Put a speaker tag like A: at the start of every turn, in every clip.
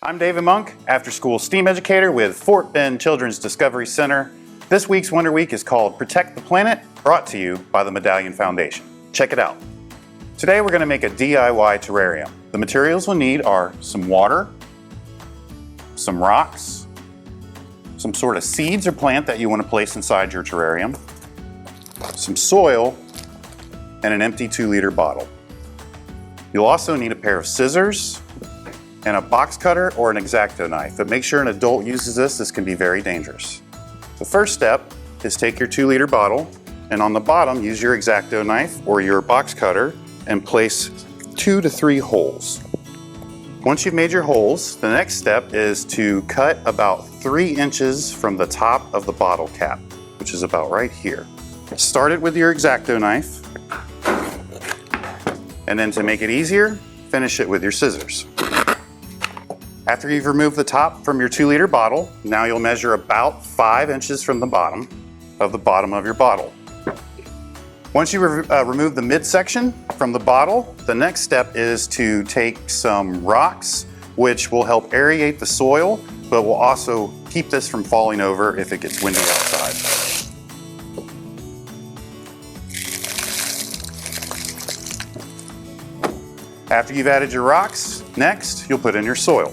A: I'm David Monk, after-school STEAM educator with Fort Bend Children's Discovery Center. This week's Wonder Week is called Protect the Planet, brought to you by the Medallion Foundation. Check it out. Today we're going to make a DIY terrarium. The materials we'll need are some water, some rocks, some sort of seeds or plant that you want to place inside your terrarium, some soil, and an empty 2-liter bottle. You'll also need a pair of scissors and a box cutter or an X-Acto knife, but make sure an adult uses this. This can be very dangerous. The first step is take your 2-liter bottle and on the bottom use your X-Acto knife or your box cutter and place 2 to 3 holes. Once you've made your holes, the next step is to cut about 3 inches from the top of the bottle cap, which is about right here. Start it with your X-Acto knife, and then to make it easier, finish it with your scissors. After you've removed the top from your 2-liter bottle, now you'll measure about 5 inches from the bottom of your bottle. Once you remove the midsection from the bottle, the next step is to take some rocks, which will help aerate the soil, but will also keep this from falling over if it gets windy outside. After you've added your rocks, next you'll put in your soil.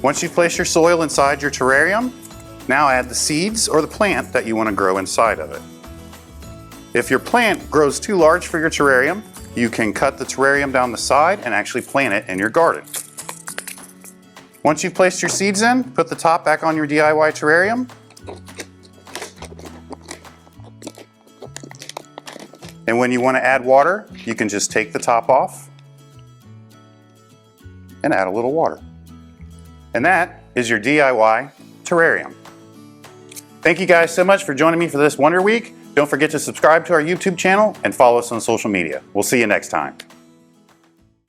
A: Once you've placed your soil inside your terrarium, now add the seeds or the plant that you want to grow inside of it. If your plant grows too large for your terrarium, you can cut the terrarium down the side and actually plant it in your garden. Once you've placed your seeds in, put the top back on your DIY terrarium. And when you want to add water, you can just take the top off and add a little water. And that is your DIY terrarium. Thank you guys so much for joining me for this Wonder Week. Don't forget to subscribe to our YouTube channel and follow us on social media. We'll see you next time.